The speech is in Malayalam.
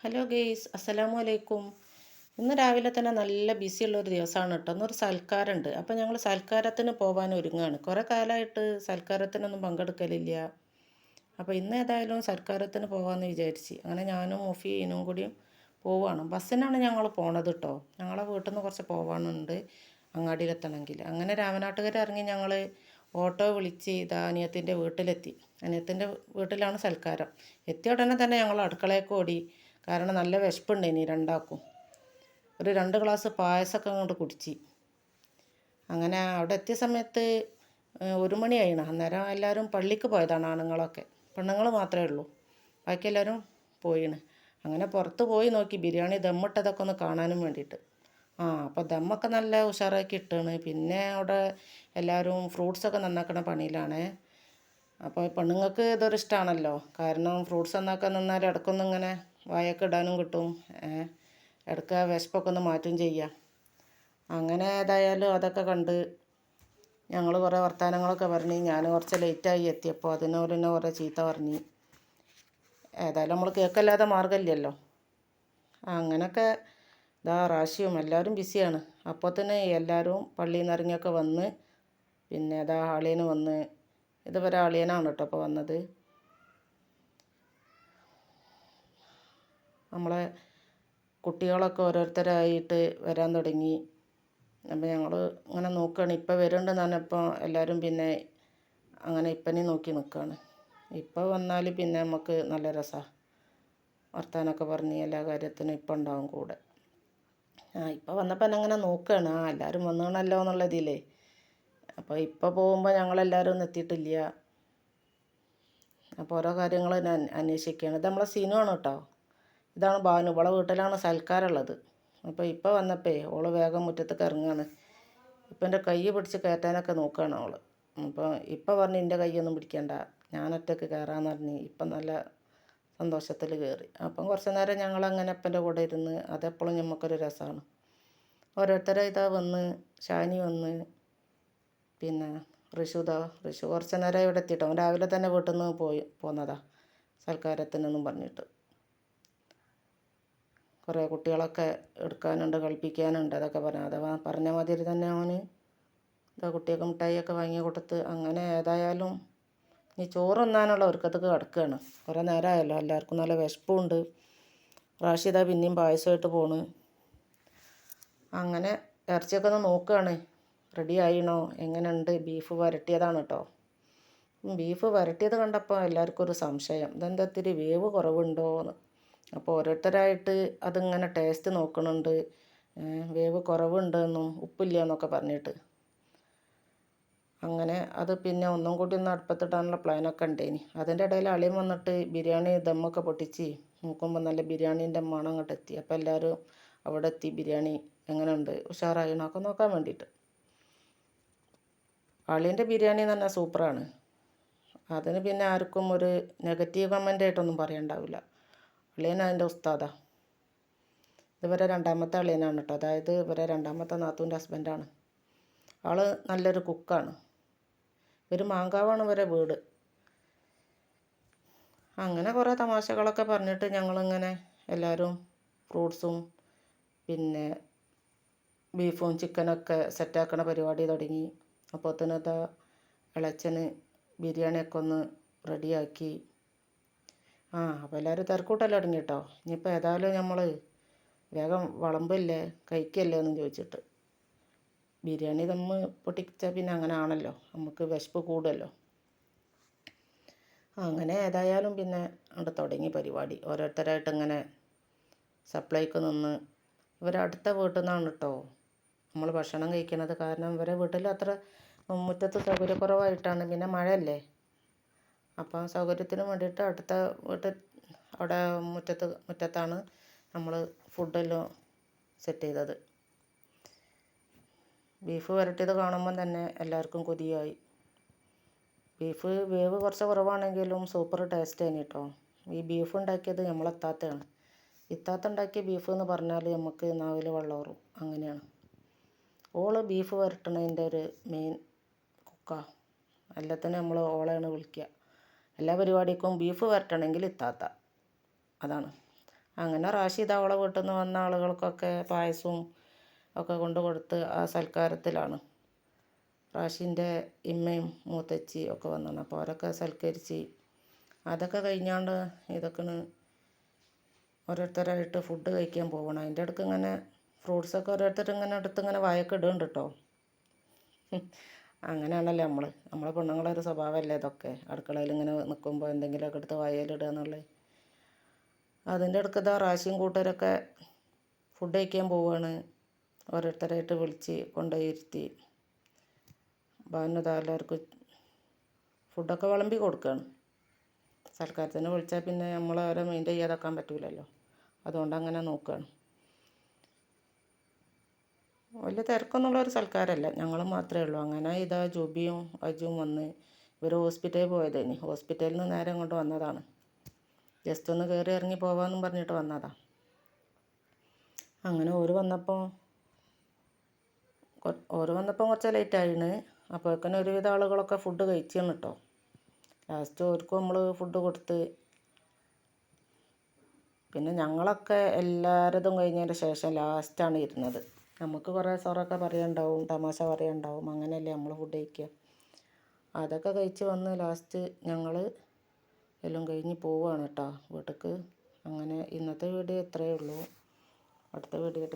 ഹലോ ഗെയ്സ്, അസ്സലാമു അലൈക്കും. ഇന്ന് രാവിലെ തന്നെ നല്ല ബിസിയുള്ളൊരു ദിവസമാണ് കേട്ടോ. ഇന്നൊരു സൽക്കാരമുണ്ട്. അപ്പോൾ ഞങ്ങൾ സൽക്കാരത്തിന് പോകാൻ ഒരുങ്ങുകയാണ്. കുറേ കാലമായിട്ട് സൽക്കാരത്തിനൊന്നും പങ്കെടുക്കലില്ല. അപ്പോൾ ഇന്ന് ഏതായാലും സൽക്കാരത്തിന് പോകാമെന്ന് വിചാരിച്ച് അങ്ങനെ ഞാനും മുഫീനും കൂടിയും പോവുകയാണ്. ബസ്സിനാണ് ഞങ്ങൾ പോണത് കേട്ടോ. ഞങ്ങളെ വീട്ടിൽ നിന്ന് കുറച്ച് പോകാനുണ്ട് അങ്ങാടിയിലെത്തണമെങ്കിൽ. അങ്ങനെ രാമനാട്ടുകര ഇറങ്ങി ഞങ്ങൾ ഓട്ടോ വിളിച്ച് ഇതാ അനിയത്തിൻ്റെ വീട്ടിലെത്തി. അനിയത്തിൻ്റെ വീട്ടിലാണ് സൽക്കാരം. എത്തിയ ഉടനെ തന്നെ ഞങ്ങൾ അടുക്കളയൊക്കെ ഓടി. കാരണം നല്ല വിശപ്പുണ്ടായിനി രണ്ടാക്കും. ഒരു 2 ഗ്ലാസ് പായസമൊക്കെ അങ്ങോട്ട് കുടിച്ച്. അങ്ങനെ അവിടെ എത്തിയ സമയത്ത് 1 മണിയായിണ്. അന്നേരം എല്ലാവരും പള്ളിക്ക് പോയതാണ് ആണുങ്ങളൊക്കെ. പെണ്ണുങ്ങൾ മാത്രമേ ഉള്ളൂ. ബാക്കി എല്ലാവരും പോയിണ്. അങ്ങനെ പുറത്ത് പോയി നോക്കി ബിരിയാണി ദമ്മിട്ടതൊക്കെ ഒന്ന് കാണാനും വേണ്ടിയിട്ട്. അപ്പോൾ ദമ്മൊക്കെ നല്ല ഉഷാറാക്കി ഇട്ടാണ്. പിന്നെ അവിടെ എല്ലാവരും ഫ്രൂട്ട്സൊക്കെ നന്നാക്കണ പണിയിലാണ്. അപ്പോൾ പെണ്ണുങ്ങൾക്ക് ഇതൊരു ഇഷ്ടമാണല്ലോ. കാരണം ഫ്രൂട്ട്സ് നന്നാക്കാൻ നിന്നാൽ ഇടയ്ക്കൊന്നും ഇങ്ങനെ വായൊക്കെ ഇടാനും കിട്ടും. ഇടയ്ക്ക് വിശപ്പൊക്കെ ഒന്ന് മാറ്റും ചെയ്യാം. അങ്ങനെ ഏതായാലും അതൊക്കെ കണ്ട് ഞങ്ങൾ കുറേ വർത്തമാനങ്ങളൊക്കെ പറഞ്ഞ്. ഞാൻ കുറച്ച് ലേറ്റായി എത്തിയപ്പോൾ അതിനോട് തന്നെ കുറേ ചീത്ത പറഞ്ഞ്. ഏതായാലും നമ്മൾ കേൾക്കല്ലാതെ മാർഗ്ഗമില്ലല്ലോ. അങ്ങനെയൊക്കെ ഇതാ റാഷിയും എല്ലാവരും ബിസിയാണ്. അപ്പോൾ തന്നെ എല്ലാവരും പള്ളിയിൽ നിന്ന് ഇറങ്ങിയൊക്കെ വന്ന്. പിന്നെ ഇതാ ആളിയന് വന്ന്. ഇതുവരെ ആളിയനാണ് കേട്ടോ അപ്പോൾ വന്നത്. നമ്മളെ കുട്ടികളൊക്കെ ഓരോരുത്തരായിട്ട് വരാൻ തുടങ്ങി. അപ്പോൾ ഞങ്ങൾ ഇങ്ങനെ നോക്കുകയാണ്. ഇപ്പം വരുന്നുണ്ടെന്ന് പറഞ്ഞപ്പോൾ എല്ലാവരും പിന്നെ അങ്ങനെ ഇപ്പനെ നോക്കി നിൽക്കുകയാണ്. ഇപ്പം വന്നാൽ പിന്നെ നമുക്ക് നല്ല രസമാണ്. വർത്താനമൊക്കെ പറഞ്ഞ് എല്ലാ കാര്യത്തിനും ഇപ്പം ഉണ്ടാവും കൂടെ. ഇപ്പം വന്നപ്പോൾ എന്നെ അങ്ങനെ നോക്കുകയാണ്. എല്ലാവരും വന്നണല്ലോ എന്നുള്ളതിലേ. അപ്പോൾ ഇപ്പോൾ പോകുമ്പോൾ ഞങ്ങളെല്ലാവരും ഒന്നും എത്തിയിട്ടില്ല. അപ്പോൾ ഓരോ കാര്യങ്ങൾ അന്വേഷിക്കുകയാണ്. ഇത് നമ്മളെ സിനുവാണ് കേട്ടോ. ഇതാണ് ഭാനു. ഇവളെ വീട്ടിലാണ് സൽക്കാരമുള്ളത്. അപ്പോൾ ഇപ്പോൾ വന്നപ്പോൾ ഓള് വേഗം മുറ്റത്തേക്ക് ഇറങ്ങുകയാണ്. ഇപ്പം എൻ്റെ കൈ പിടിച്ച് കയറ്റാനൊക്കെ നോക്കുകയാണ് അവൾ. അപ്പോൾ ഇപ്പം പറഞ്ഞ് എൻ്റെ കൈയൊന്നും പിടിക്കണ്ട, ഞാൻ ഒറ്റയ്ക്ക് കയറാമെന്ന് പറഞ്ഞ് ഇപ്പം നല്ല സന്തോഷത്തിൽ കയറി. അപ്പം കുറച്ച് നേരം ഞങ്ങളങ്ങനെ അപ്പൻ്റെ കൂടെ ഇരുന്ന്. അതെപ്പോഴും നമുക്കൊരു രസമാണ്. ഓരോരുത്തരായി ഇതാ വന്ന്. ഷാനി വന്ന്. പിന്നെ ഋഷു കുറച്ച് നേരം ഇവിടെ എത്തിയിട്ടോ. അവൻ രാവിലെ തന്നെ വീട്ടിൽ നിന്ന് പോന്നതാ സൽക്കാരത്തിനെന്നും പറഞ്ഞിട്ട്. കുറേ കുട്ടികളൊക്കെ എടുക്കാനുണ്ട്, കളിപ്പിക്കാനുണ്ട്, അതൊക്കെ പറഞ്ഞു. അഥവാ പറഞ്ഞ മാതിരി തന്നെ അവന് ഇതാ കുട്ടിയൊക്കെ മിഠായിയൊക്കെ വാങ്ങി കൊടുത്ത്. അങ്ങനെ ഏതായാലും ഇനി ചോറ് തിന്നാനുള്ള ഒരുക്കത്തേക്ക് കിടക്കുകയാണ്. കുറേ നേരമായല്ലോ. എല്ലാവർക്കും നല്ല വിശപ്പുണ്ട്. റാഷിദ പിന്നെയും പായസമായിട്ട് പോണ്. അങ്ങനെ ഇറച്ചിയൊക്കെ ഒന്ന് നോക്കുകയാണ്. റെഡി ആയിണോ, എങ്ങനെയുണ്ട്. ബീഫ് വരട്ടിയതാണ് കേട്ടോ. ബീഫ് വരട്ടിയത് കണ്ടപ്പോൾ എല്ലാവർക്കും ഒരു സംശയം, ഇതെന്താ ഇത്തിരി വേവ് കുറവുണ്ടോ എന്ന്. അപ്പോൾ ഓരോരുത്തരായിട്ട് അതിങ്ങനെ ടേസ്റ്റ് നോക്കണുണ്ട്. വേവ് കുറവുണ്ടെന്നും ഉപ്പില്ല എന്നൊക്കെ പറഞ്ഞിട്ട്. അങ്ങനെ അത് പിന്നെ ഒന്നും കൂടി ഒന്ന് അടുപ്പത്തിടാനുള്ള പ്ലാനൊക്കെ ഉണ്ടേനി. അതിൻ്റെ ഇടയിൽ അളിയൻ വന്നിട്ട് ബിരിയാണി ദമ്മൊക്കെ പൊട്ടിച്ച് നോക്കുമ്പോൾ നല്ല ബിരിയാണീൻ്റെ മണം അങ്ങോട്ട് എത്തി. അപ്പോൾ എല്ലാവരും അവിടെ എത്തി. ബിരിയാണി എങ്ങനെയുണ്ട്, ഉഷാറായിണൊക്കെ നോക്കാൻ വേണ്ടിയിട്ട്. അളിയൻ്റെ ബിരിയാണി എന്ന് പറഞ്ഞാൽ സൂപ്പറാണ്. അതിന് പിന്നെ ആർക്കും ഒരു നെഗറ്റീവ് കമൻ്റ് ആയിട്ടൊന്നും പറയണ്ടാവില്ല. അളിയൻ അതിൻ്റെ ഉസ്താദാ. ഇതുവരെ 2ാമത്തെ അളിയനാണ് കേട്ടോ. അതായത് ഇവരെ 2ാമത്തെ നാത്തൂൻ്റെ ഹസ്ബൻഡാണ്. ആൾ നല്ലൊരു കുക്കാണ്. ഒരു മാങ്കാവാണ് ഇവരെ വീട്. അങ്ങനെ കുറേ തമാശകളൊക്കെ പറഞ്ഞിട്ട് ഞങ്ങളിങ്ങനെ എല്ലാവരും ഫ്രൂട്ട്സും പിന്നെ ബീഫും ചിക്കനൊക്കെ സെറ്റാക്കണ പരിപാടി തുടങ്ങി. അപ്പോൾ തന്നെ ഇതാ ഇളച്ചന് ബിരിയാണിയൊക്കെ ഒന്ന് റെഡിയാക്കി. അപ്പോൾ എല്ലാവരും തിരക്കൂട്ടല്ലോ തുടങ്ങി കേട്ടോ. ഇനിയിപ്പോൾ ഏതായാലും നമ്മൾ വേഗം വിളമ്പില്ലേ കഴിക്കല്ലേ എന്ന് ചോദിച്ചിട്ട്. ബിരിയാണി ദമ്മ് പൊട്ടിച്ചാൽ പിന്നെ അങ്ങനെ ആണല്ലോ, നമുക്ക് വിശപ്പ് കൂടുമല്ലോ. അങ്ങനെ ഏതായാലും പിന്നെ അവിടെ തുടങ്ങി പരിപാടി. ഓരോരുത്തരായിട്ട് ഇങ്ങനെ സപ്ലൈക്ക് നിന്ന്. ഇവരടുത്ത വീട്ടിൽ നിന്നാണ് കേട്ടോ നമ്മൾ ഭക്ഷണം കഴിക്കുന്നത്. കാരണം ഇവരെ വീട്ടിൽ അത്ര മുറ്റത്ത് സൗകര്യക്കുറവായിട്ടാണ്. പിന്നെ മഴയല്ലേ. അപ്പം സൗകര്യത്തിന് വേണ്ടിയിട്ട് അടുത്ത വീട്ടിൽ അവിടെ മുറ്റത്താണ് നമ്മൾ ഫുഡെല്ലാം സെറ്റ് ചെയ്തത്. ബീഫ് വരട്ടിയത് കാണുമ്പം തന്നെ എല്ലാവർക്കും കൊതിയായി. ബീഫ് വേവ് കുറച്ച് കുറവാണെങ്കിലും സൂപ്പർ ടേസ്റ്റ് തന്നെ കേട്ടോ. ഈ ബീഫ് ഉണ്ടാക്കിയത് നമ്മളെ ഇത്താത്തയാണ്. ഇത്താത്ത ഉണ്ടാക്കിയ ബീഫ് എന്ന് പറഞ്ഞാൽ നമുക്ക് നാവിൽ വെള്ളമൂറും. അങ്ങനെയാണ്. ഓള് ബീഫ് വരട്ടണതിൻ്റെ ഒരു മെയിൻ കുക്കാണ്. എല്ലാത്തിനും നമ്മൾ ഓളെയാണ് വിളിക്കുക. എല്ലാ പരിപാടിക്കും ബീഫ് വരട്ടണമെങ്കിൽ ഇത്താത്ത, അതാണ്. അങ്ങനെ റാഷിദ് അവളെ വീട്ടിൽ നിന്ന് വന്ന ആളുകൾക്കൊക്കെ പായസവും ഒക്കെ കൊണ്ട് കൊടുത്ത് ആ സൽക്കാരത്തിലാണ്. റാഷിൻ്റെ ഇമ്മയും മൂത്തച്ചി ഒക്കെ വന്നാണ്. അപ്പോൾ അവരൊക്കെ സൽക്കരിച്ച് അതൊക്കെ കഴിഞ്ഞാണ്ട് ഇതൊക്കെ ഓരോരുത്തരായിട്ട് ഫുഡ് കഴിക്കാൻ പോകണം. അതിൻ്റെ ഇടയ്ക്ക് ഇങ്ങനെ ഫ്രൂട്ട്സൊക്കെ ഓരോരുത്തർ ഇങ്ങനെ എടുത്ത് ഇങ്ങനെ വായൊക്കെ ഇടുന്നുണ്ട് കേട്ടോ. അങ്ങനെയാണല്ലോ നമ്മളെ പെണ്ണുങ്ങളെ ഒരു സ്വഭാവമല്ലേ ഇതൊക്കെ. അടുക്കളയിൽ ഇങ്ങനെ നിൽക്കുമ്പോൾ എന്തെങ്കിലുമൊക്കെ എടുത്ത് വായയിലിടുക എന്നുള്ളത്. അതിൻ്റെ ഇടയ്ക്ക് ഇതാ റാശിയും കൂട്ടരൊക്കെ ഫുഡ് കഴിക്കാൻ പോവുകയാണ്. ഓരോരുത്തരായിട്ട് വിളിച്ച് കൊണ്ടുപോയി ഇരുത്തി ഭാനുദാ എല്ലാവർക്കും ഫുഡൊക്കെ വിളമ്പി കൊടുക്കുകയാണ്. സൽക്കാരത്തിന് വിളിച്ചാൽ പിന്നെ നമ്മൾ അവരെ മൈൻഡ് ചെയ്യാതാക്കാൻ പറ്റില്ലല്ലോ. അതുകൊണ്ട് അങ്ങനെ നോക്കുകയാണ്. വലിയ തിരക്കൊന്നുള്ളൊരു സൽക്കാരമല്ല, ഞങ്ങൾ മാത്രമേ ഉള്ളൂ. അങ്ങനെ ഇതാ ജൂബിയും അജുവും വന്ന് ഇവർ ഹോസ്പിറ്റലിൽ പോയതേനി. ഹോസ്പിറ്റലിൽ നിന്ന് നേരെ ഇങ്ങോട്ട് വന്നതാണ്. ജസ്റ്റ് ഒന്ന് കയറി ഇറങ്ങി പോകാമെന്നും പറഞ്ഞിട്ട് വന്നതാണ്. അങ്ങനെ ഓര് വന്നപ്പോൾ കുറച്ച് ലേറ്റായിന്. അപ്പോഴേക്കന്നെ ഒരുവിധ ആളുകളൊക്കെ ഫുഡ് കഴിച്ചാണ് കേട്ടോ. ലാസ്റ്റ് ഓർക്കും നമ്മൾ ഫുഡ് കൊടുത്ത് പിന്നെ ഞങ്ങളൊക്കെ എല്ലാവരതും കഴിഞ്ഞതിന് ശേഷം ലാസ്റ്റാണ് ഇരുന്നത്. നമുക്ക് കുറേ സൊറൊക്കെ പറയാനുണ്ടാവും, തമാശ പറയാനുണ്ടാവും. അങ്ങനെയല്ലേ നമ്മൾ ഫുഡ് കഴിക്കുക. അതൊക്കെ കഴിച്ച് വന്ന് ലാസ്റ്റ് ഞങ്ങൾ എല്ലാം കഴിഞ്ഞ് പോവുകയാണ് കേട്ടോ വീട്ടിലേക്ക്. അങ്ങനെ ഇന്നത്തെ വീഡിയോ ഇത്രയേ ഉള്ളൂ. അടുത്ത വീഡിയോ